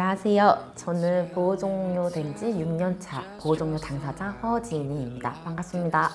안녕하세요. 저는 보호 종료 된 지 6년차 보호 종료 당사자 허지인입니다. 반갑습니다.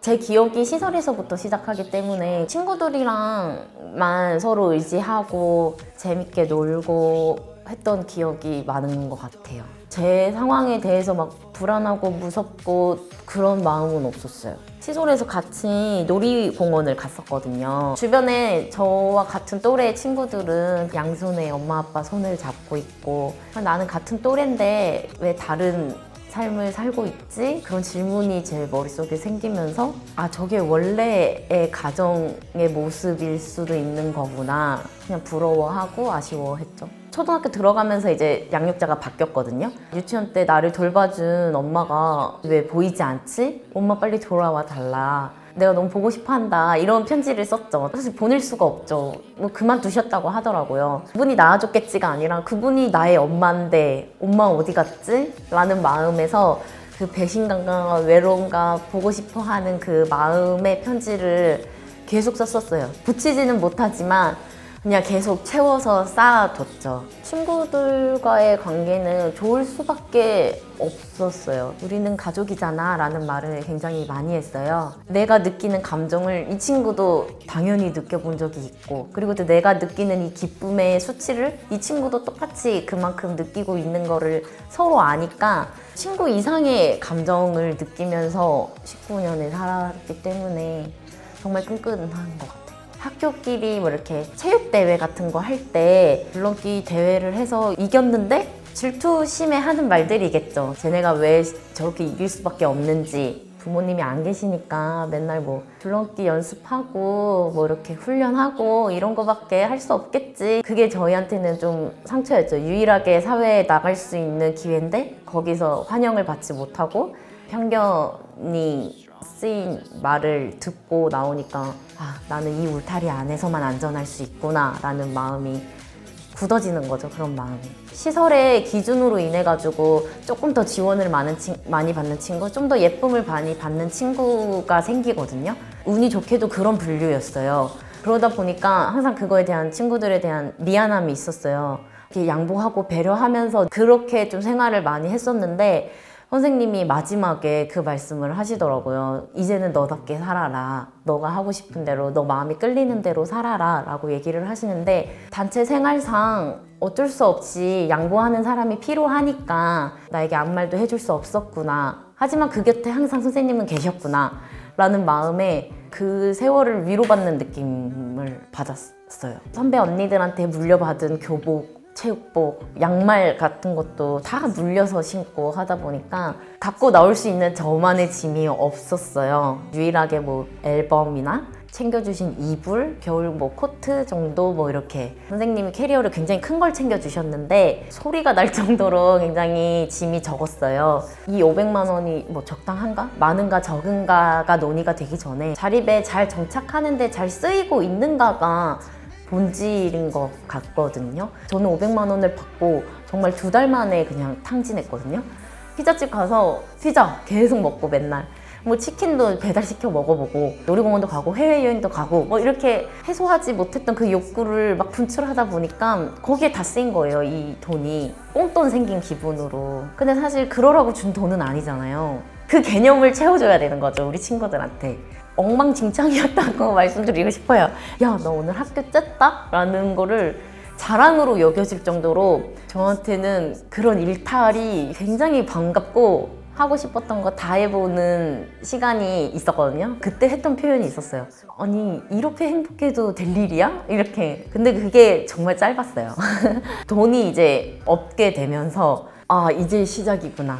제 기억이 시설에서부터 시작하기 때문에 친구들이랑만 서로 의지하고 재밌게 놀고 했던 기억이 많은 것 같아요. 제 상황에 대해서 막 불안하고 무섭고 그런 마음은 없었어요. 시설에서 같이 놀이공원을 갔었거든요. 주변에 저와 같은 또래 친구들은 양손에 엄마 아빠 손을 잡고 있고 나는 같은 또래인데 왜 다른 삶을 살고 있지? 그런 질문이 제 머릿속에 생기면서 아, 저게 원래의 가정의 모습일 수도 있는 거구나. 그냥 부러워하고 아쉬워했죠. 초등학교 들어가면서 이제 양육자가 바뀌었거든요. 유치원 때 나를 돌봐준 엄마가 왜 보이지 않지? 엄마 빨리 돌아와 달라. 내가 너무 보고 싶어 한다. 이런 편지를 썼죠. 사실 보낼 수가 없죠. 뭐 그만두셨다고 하더라고요. 그분이 낳아줬겠지가 아니라 그분이 나의 엄마인데 엄마 어디 갔지? 라는 마음에서 그 배신감과 외로움과 보고 싶어 하는 그 마음의 편지를 계속 썼었어요. 붙이지는 못하지만 그냥 계속 채워서 쌓아뒀죠. 친구들과의 관계는 좋을 수밖에 없었어요. 우리는 가족이잖아 라는 말을 굉장히 많이 했어요. 내가 느끼는 감정을 이 친구도 당연히 느껴본 적이 있고, 그리고 또 내가 느끼는 이 기쁨의 수치를 이 친구도 똑같이 그만큼 느끼고 있는 거를 서로 아니까 친구 이상의 감정을 느끼면서 19년을 살았기 때문에 정말 끈끈한 것 같아요. 학교끼리 뭐 이렇게 체육대회 같은 거 할 때 줄넘기 대회를 해서 이겼는데 질투심에 하는 말들이겠죠. 쟤네가 왜 저렇게 이길 수밖에 없는지. 부모님이 안 계시니까 맨날 뭐 줄넘기 연습하고 뭐 이렇게 훈련하고 이런 거밖에 할 수 없겠지. 그게 저희한테는 좀 상처였죠. 유일하게 사회에 나갈 수 있는 기회인데 거기서 환영을 받지 못하고 편견이 쓰인 말을 듣고 나오니까 아, 나는 이 울타리 안에서만 안전할 수 있구나 라는 마음이 굳어지는 거죠. 그런 마음이. 시설의 기준으로 인해 가지고 조금 더 지원을 많이 받는 친구, 좀 더 예쁨을 많이 받는 친구가 생기거든요. 운이 좋게도 그런 분류였어요. 그러다 보니까 항상 그거에 대한 친구들에 대한 미안함이 있었어요. 이렇게 양보하고 배려하면서 그렇게 좀 생활을 많이 했었는데 선생님이 마지막에 그 말씀을 하시더라고요. 이제는 너답게 살아라. 너가 하고 싶은 대로, 너 마음이 끌리는 대로 살아라 라고 얘기를 하시는데 단체 생활상 어쩔 수 없이 양보하는 사람이 필요하니까 나에게 아무 말도 해줄 수 없었구나. 하지만 그 곁에 항상 선생님은 계셨구나 라는 마음에 그 세월을 위로받는 느낌을 받았어요. 선배 언니들한테 물려받은 교복, 체육복, 양말 같은 것도 다 물려서 신고 하다 보니까 갖고 나올 수 있는 저만의 짐이 없었어요. 유일하게 뭐 앨범이나 챙겨주신 이불, 겨울 뭐 코트 정도 뭐 이렇게 선생님이 캐리어를 굉장히 큰 걸 챙겨주셨는데 소리가 날 정도로 굉장히 짐이 적었어요. 이 500만 원이 뭐 적당한가? 많은가 적은가가 논의가 되기 전에 자립에 잘 정착하는데 잘 쓰이고 있는가가 본질인 것 같거든요. 저는 500만 원을 받고 정말 2달 만에 그냥 탕진했거든요. 피자집 가서 피자 계속 먹고 맨날 뭐 치킨도 배달시켜 먹어보고 놀이공원도 가고 해외여행도 가고 뭐 이렇게 해소하지 못했던 그 욕구를 막 분출하다 보니까 거기에 다 쓰인 거예요. 이 돈이 꽁돈 생긴 기분으로. 근데 사실 그러라고 준 돈은 아니잖아요. 그 개념을 채워줘야 되는 거죠, 우리 친구들한테. 엉망진창이었다고 말씀드리고 싶어요. 야, 너 오늘 학교 쨌다? 라는 거를 자랑으로 여겨질 정도로 저한테는 그런 일탈이 굉장히 반갑고 하고 싶었던 거 다 해보는 시간이 있었거든요. 그때 했던 표현이 있었어요. 아니, 이렇게 행복해도 될 일이야? 이렇게. 근데 그게 정말 짧았어요. 돈이 이제 얻게 되면서 아, 이제 시작이구나.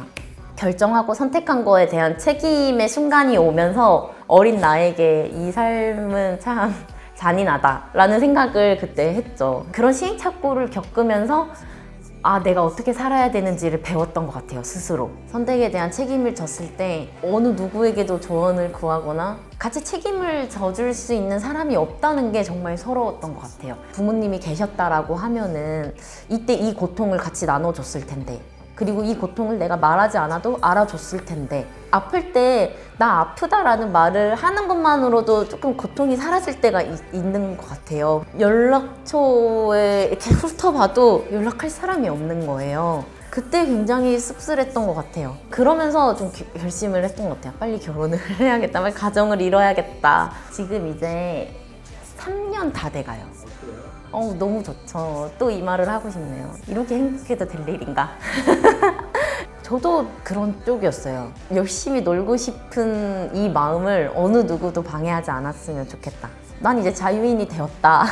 결정하고 선택한 거에 대한 책임의 순간이 오면서 어린 나에게 이 삶은 참 잔인하다 라는 생각을 그때 했죠. 그런 시행착오를 겪으면서 아, 내가 어떻게 살아야 되는지를 배웠던 것 같아요, 스스로. 선택에 대한 책임을 졌을 때 어느 누구에게도 조언을 구하거나 같이 책임을 져줄 수 있는 사람이 없다는 게 정말 서러웠던 것 같아요. 부모님이 계셨다라고 하면은 이때 이 고통을 같이 나눠줬을 텐데 그리고 이 고통을 내가 말하지 않아도 알아줬을 텐데 아플 때 나 아프다라는 말을 하는 것만으로도 조금 고통이 사라질 때가 있는 것 같아요. 연락처에 이렇게 훑어봐도 연락할 사람이 없는 거예요. 그때 굉장히 씁쓸했던 것 같아요. 그러면서 좀 결심을 했던 것 같아요. 빨리 결혼을 해야겠다, 빨리 가정을 이뤄야겠다. 지금 이제 3년 다 돼가요. 너무 좋죠. 또 이 말을 하고 싶네요. 이렇게 행복해도 될 일인가? 저도 그런 쪽이었어요. 열심히 놀고 싶은 이 마음을 어느 누구도 방해하지 않았으면 좋겠다. 난 이제 자유인이 되었다.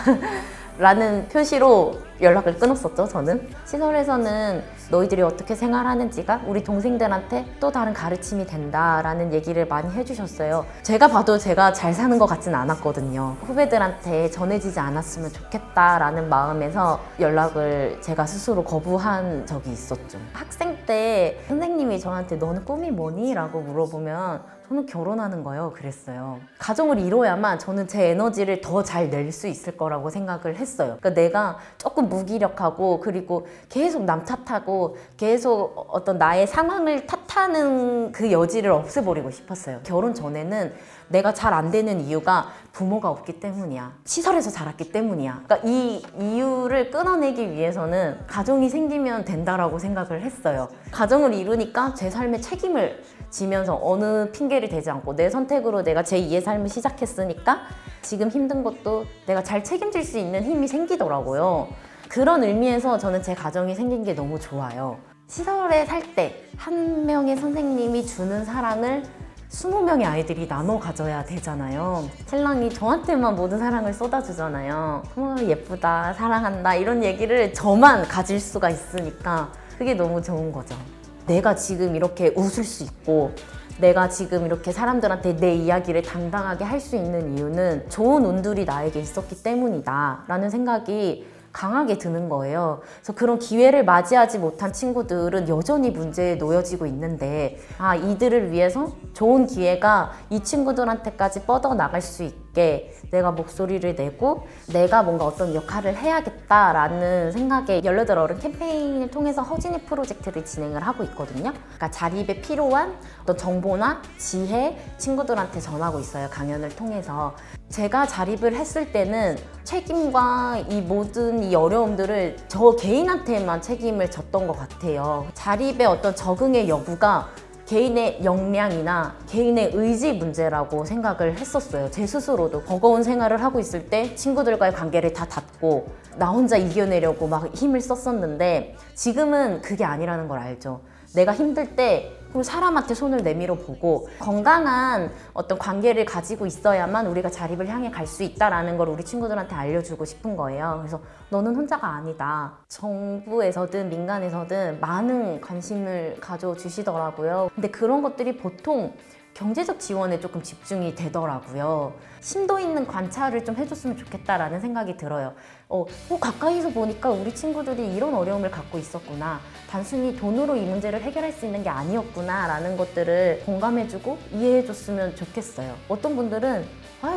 라는 표시로 연락을 끊었었죠, 저는. 시설에서는 너희들이 어떻게 생활하는지가 우리 동생들한테 또 다른 가르침이 된다라는 얘기를 많이 해주셨어요. 제가 봐도 제가 잘 사는 것 같진 않았거든요. 후배들한테 전해지지 않았으면 좋겠다라는 마음에서 연락을 제가 스스로 거부한 적이 있었죠. 학생 때 선생님이 저한테 너는 꿈이 뭐니? 라고 물어보면 저는 결혼하는 거예요. 그랬어요. 가정을 이뤄야만 저는 제 에너지를 더 잘 낼 수 있을 거라고 생각을 했어요. 그러니까 내가 조금 무기력하고 그리고 계속 남 탓하고 계속 어떤 나의 상황을 탓하는 그 여지를 없애버리고 싶었어요. 결혼 전에는 내가 잘 안 되는 이유가 부모가 없기 때문이야. 시설에서 자랐기 때문이야. 그러니까 이 이유를 끊어내기 위해서는 가정이 생기면 된다라고 생각을 했어요. 가정을 이루니까 제 삶의 책임을 지면서 어느 핑계를 대지 않고 내 선택으로 내가 제2의 삶을 시작했으니까 지금 힘든 것도 내가 잘 책임질 수 있는 힘이 생기더라고요. 그런 의미에서 저는 제 가정이 생긴 게 너무 좋아요. 시설에 살 때 한 명의 선생님이 주는 사랑을 20명의 아이들이 나눠 가져야 되잖아요. 신랑이 저한테만 모든 사랑을 쏟아주잖아요. 예쁘다, 사랑한다 이런 얘기를 저만 가질 수가 있으니까 그게 너무 좋은 거죠. 내가 지금 이렇게 웃을 수 있고 내가 지금 이렇게 사람들한테 내 이야기를 당당하게 할 수 있는 이유는 좋은 운들이 나에게 있었기 때문이다 라는 생각이 강하게 드는 거예요. 그래서 그런 기회를 맞이하지 못한 친구들은 여전히 문제에 놓여지고 있는데 이들을 위해서 좋은 기회가 이 친구들한테까지 뻗어나갈 수 있게 내가 목소리를 내고 내가 뭔가 어떤 역할을 해야겠다라는 생각에 18어른 캠페인을 통해서 허진이 프로젝트를 진행을 하고 있거든요. 그러니까 자립에 필요한 어떤 정보나 지혜 친구들한테 전하고 있어요. 강연을 통해서. 제가 자립을 했을 때는 책임과 이 모든 이 어려움들을 저 개인한테만 책임을 졌던 것 같아요. 자립의 어떤 적응의 여부가 개인의 역량이나 개인의 의지 문제라고 생각을 했었어요. 제 스스로도 버거운 생활을 하고 있을 때 친구들과의 관계를 다 닫고 나 혼자 이겨내려고 막 힘을 썼었는데 지금은 그게 아니라는 걸 알죠. 내가 힘들 때 사람한테 손을 내밀어 보고 건강한 어떤 관계를 가지고 있어야만 우리가 자립을 향해 갈 수 있다는 걸 우리 친구들한테 알려주고 싶은 거예요. 그래서 너는 혼자가 아니다. 정부에서든 민간에서든 많은 관심을 가져주시더라고요. 근데 그런 것들이 보통 경제적 지원에 조금 집중이 되더라고요. 심도 있는 관찰을 좀 해줬으면 좋겠다라는 생각이 들어요. 가까이서 보니까 우리 친구들이 이런 어려움을 갖고 있었구나. 단순히 돈으로 이 문제를 해결할 수 있는 게 아니었구나 라는 것들을 공감해주고 이해해줬으면 좋겠어요. 어떤 분들은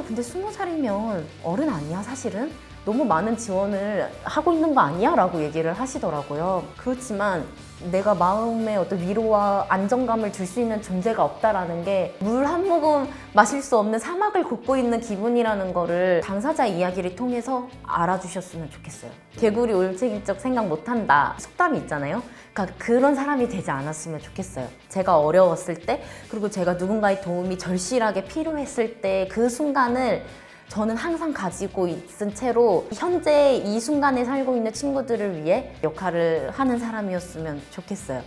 근데 20살이면 어른 아니야 사실은? 너무 많은 지원을 하고 있는 거 아니야? 라고 얘기를 하시더라고요. 그렇지만 내가 마음에 어떤 위로와 안정감을 줄 수 있는 존재가 없다라는 게 물 한 모금 마실 수 없는 사막을 걷고 있는 기분이라는 거를 당사자 이야기를 통해서 알아주셨으면 좋겠어요. 개구리 올챙이적 생각 못한다 속담이 있잖아요. 그러니까 그런 사람이 되지 않았으면 좋겠어요. 제가 어려웠을 때 그리고 제가 누군가의 도움이 절실하게 필요했을 때 그 순간을 저는 항상 가지고 있은 채로 현재 이 순간에 살고 있는 친구들을 위해 역할을 하는 사람이었으면 좋겠어요.